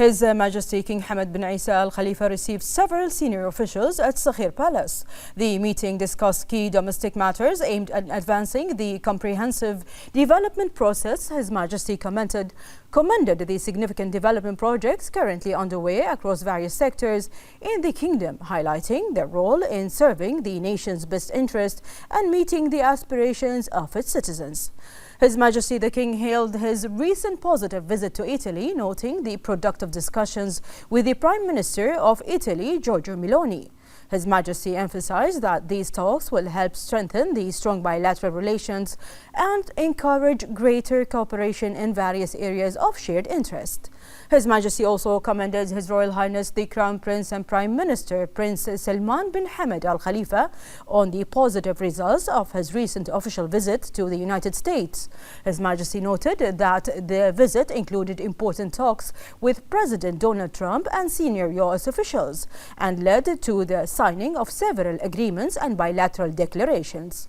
His Majesty King Hamad bin Isa Al Khalifa received several senior officials at Sakhir Palace. The meeting discussed key domestic matters aimed at advancing the comprehensive development process. His Majesty commended the significant development projects currently underway across various sectors in the kingdom, highlighting their role in serving the nation's best interest and meeting the aspirations of its citizens. His Majesty the King hailed his recent positive visit to Italy, noting the productive discussions with the Prime Minister of Italy, Giorgia Meloni. His Majesty emphasized that these talks will help strengthen the strong bilateral relations and encourage greater cooperation in various areas of shared interest. His Majesty also commended His Royal Highness the Crown Prince and Prime Minister Prince Salman bin Hamad Al Khalifa on the positive results of his recent official visit to the United States. His Majesty noted that the visit included important talks with President Donald Trump and senior U.S. officials and led to the signing of several agreements and bilateral declarations.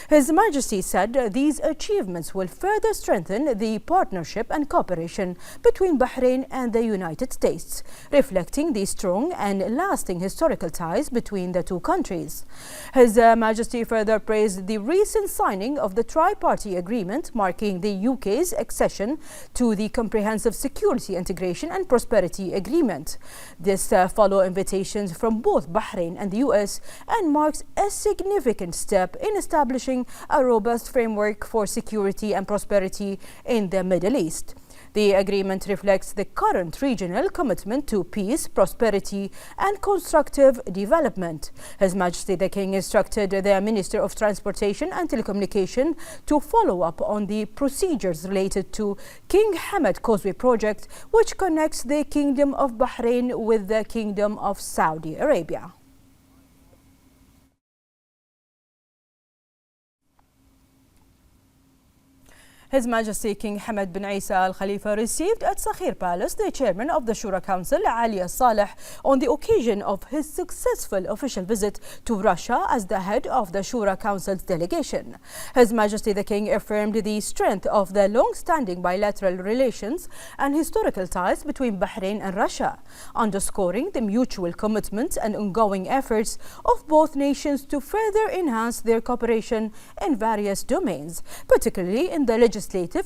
His Majesty said these achievements will further strengthen the partnership and cooperation between Bahrain and the United States, reflecting the strong and lasting historical ties between the two countries. His Majesty further praised the recent signing of the tri-party agreement marking the UK's accession to the Comprehensive Security, Integration and Prosperity Agreement. This follows invitations from both Bahrain and the US and marks a significant step in establishing a robust framework for security and prosperity in the Middle East. The agreement reflects the current regional commitment to peace, prosperity and constructive development. His Majesty the King instructed the Minister of Transportation and Telecommunication to follow up on the procedures related to King Hamad Causeway project, which connects the Kingdom of Bahrain with the Kingdom of Saudi Arabia. His Majesty King Hamad bin Isa Al Khalifa received at Sakhir Palace the Chairman of the Shura Council, Ali Al Saleh, on the occasion of his successful official visit to Russia as the head of the Shura Council's delegation. His Majesty the King affirmed the strength of the long-standing bilateral relations and historical ties between Bahrain and Russia, underscoring the mutual commitment and ongoing efforts of both nations to further enhance their cooperation in various domains, particularly in the legislative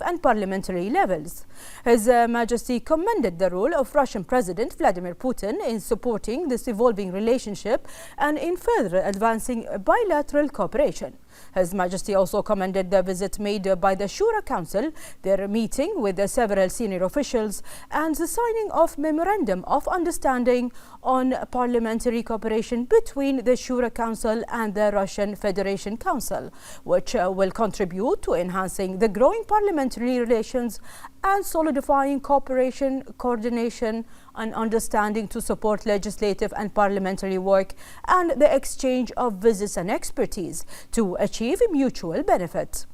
and parliamentary levels. His Majesty commended the role of Russian President Vladimir Putin in supporting this evolving relationship and in further advancing bilateral cooperation. His Majesty also commended the visit made by the Shura Council, their meeting with several senior officials, and the signing of Memorandum of Understanding on Parliamentary Cooperation between the Shura Council and the Russian Federation Council, which will contribute to enhancing the growing parliamentary relations and solidifying cooperation, coordination, and understanding to support legislative and parliamentary work and the exchange of visits and expertise to achieve mutual benefit.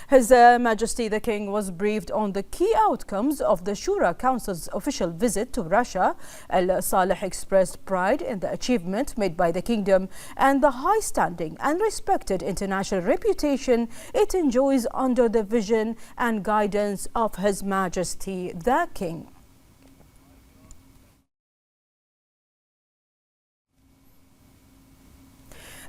His Majesty the King was briefed on the key outcomes of the Shura Council's official visit to Russia. Al Saleh expressed pride in the achievement made by the kingdom and the high standing and respected international reputation it enjoys under the vision and guidance of His Majesty the King.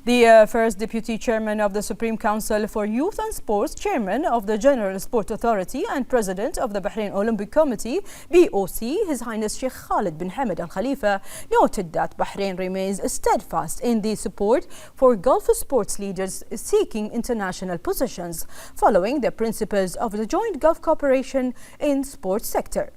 The first Deputy Chairman of the Supreme Council for Youth and Sports, Chairman of the General Sport Authority and President of the Bahrain Olympic Committee, BOC, His Highness Sheikh Khalid bin Hamad Al Khalifa, noted that Bahrain remains steadfast in the support for Gulf sports leaders seeking international positions, following the principles of the joint Gulf cooperation in sports sector.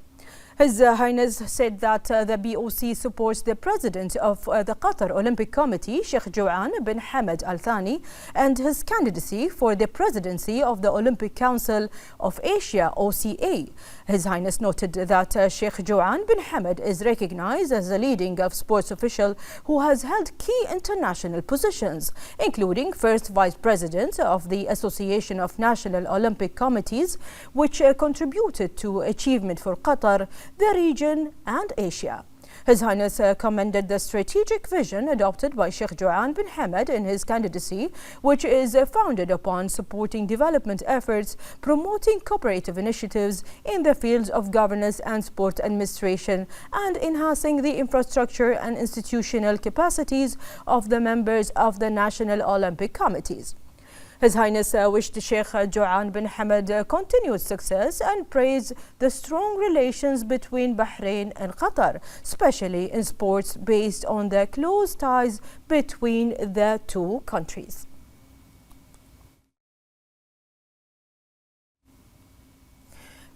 His Highness said that the BOC supports the President of the Qatar Olympic Committee, Sheikh Jouan bin Hamad Al Thani, and his candidacy for the presidency of the Olympic Council of Asia, OCA. His Highness noted that Sheikh Jouan bin Hamad is recognized as a leading sports official who has held key international positions, including first Vice President of the Association of National Olympic Committees, which contributed to achievement for Qatar, the region and Asia. His Highness commended the strategic vision adopted by Sheikh Jouan bin Hamad in his candidacy, which is founded upon supporting development efforts, promoting cooperative initiatives in the fields of governance and sport administration, and enhancing the infrastructure and institutional capacities of the members of the National Olympic Committees. His Highness wished Sheikh Jouan bin Hamad continued success and praised the strong relations between Bahrain and Qatar, especially in sports, based on the close ties between the two countries.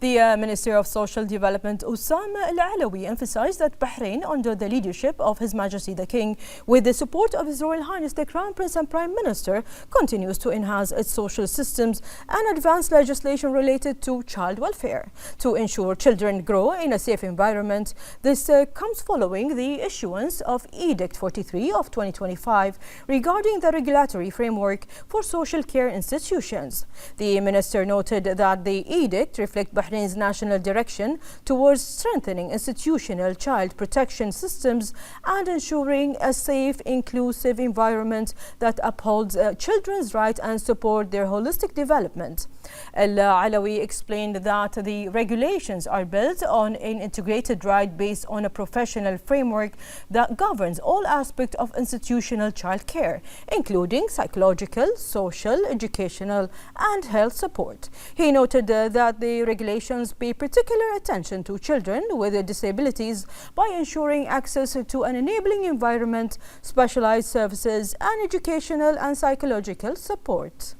The Minister of Social Development, Osama Al-Alawi, emphasized that Bahrain, under the leadership of His Majesty the King, with the support of His Royal Highness the Crown Prince and Prime Minister, continues to enhance its social systems and advance legislation related to child welfare to ensure children grow in a safe environment. This comes following the issuance of Edict 43 of 2025 regarding the regulatory framework for social care institutions. The Minister noted that the edict reflects Bahrain's national direction towards strengthening institutional child protection systems and ensuring a safe, inclusive environment that upholds children's rights and support their holistic development. Al-Alawi explained that the regulations are built on an integrated right based on a professional framework that governs all aspects of institutional child care, including psychological, social, educational, and health support. He noted that the regulations pay particular attention to children with disabilities by ensuring access to an enabling environment, specialized services, and educational and psychological support.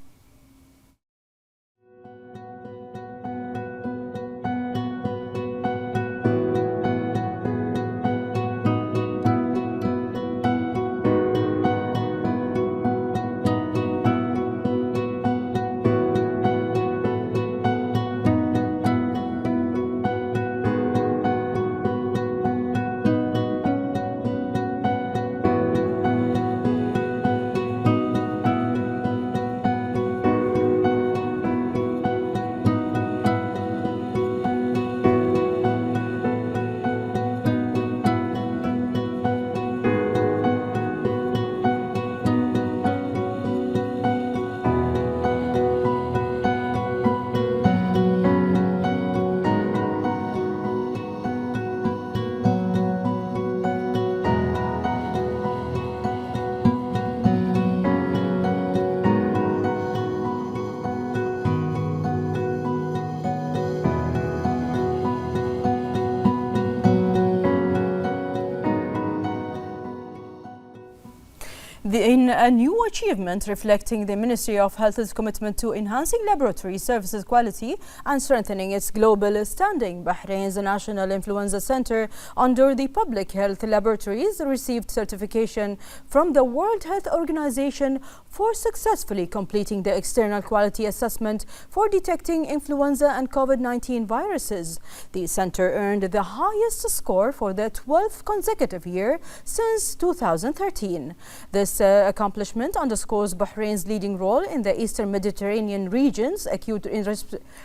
In a new achievement reflecting the Ministry of Health's commitment to enhancing laboratory services quality and strengthening its global standing, Bahrain's National Influenza Center under the Public Health Laboratories received certification from the World Health Organization for successfully completing the external quality assessment for detecting influenza and COVID-19 viruses. The center earned the highest score for the 12th consecutive year since 2013. This accomplishment underscores Bahrain's leading role in the Eastern Mediterranean region's acute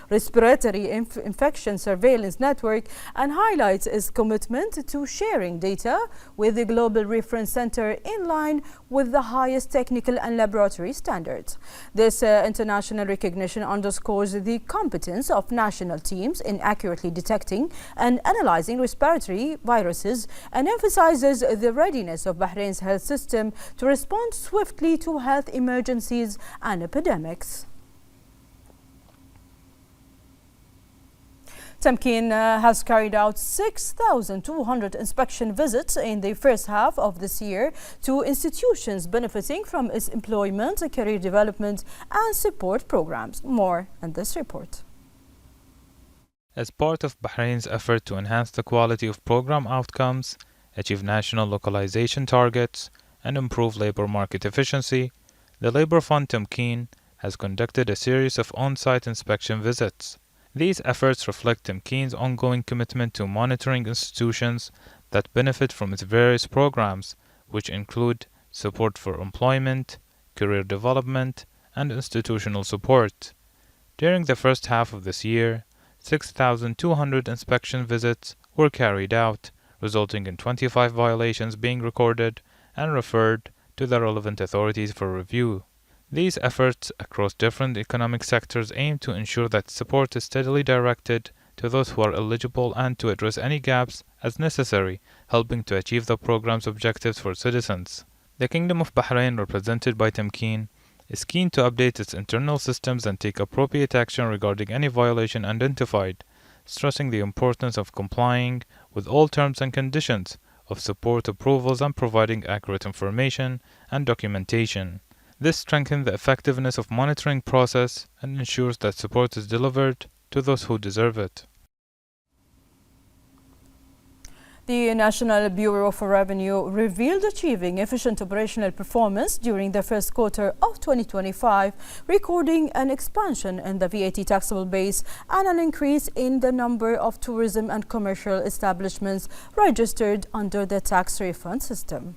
respiratory infection surveillance network and highlights its commitment to sharing data with the Global Reference Center in line with the highest technical and laboratory standards. This international recognition underscores the competence of national teams in accurately detecting and analyzing respiratory viruses and emphasizes the readiness of Bahrain's health system to respond swiftly to health emergencies and epidemics. Tamkeen has carried out 6,200 inspection visits in the first half of this year to institutions benefiting from its employment, career development and support programs. More in this report. As part of Bahrain's effort to enhance the quality of program outcomes, achieve national localization targets, and improve labor market efficiency, the Labor Fund Tamkeen has conducted a series of on-site inspection visits. These efforts reflect Tamkeen's ongoing commitment to monitoring institutions that benefit from its various programs, which include support for employment, career development, and institutional support. During the first half of this year, 6,200 inspection visits were carried out, resulting in 25 violations being recorded and referred to the relevant authorities for review. These efforts across different economic sectors aim to ensure that support is steadily directed to those who are eligible and to address any gaps as necessary, helping to achieve the program's objectives for citizens. The Kingdom of Bahrain, represented by Tamkeen, is keen to update its internal systems and take appropriate action regarding any violation identified, stressing the importance of complying with all terms and conditions of support approvals and providing accurate information and documentation. This strengthens the effectiveness of monitoring process and ensures that support is delivered to those who deserve it. The National Bureau of Revenue revealed achieving efficient operational performance during the first quarter of 2025, recording an expansion in the VAT taxable base and an increase in the number of tourism and commercial establishments registered under the tax refund system.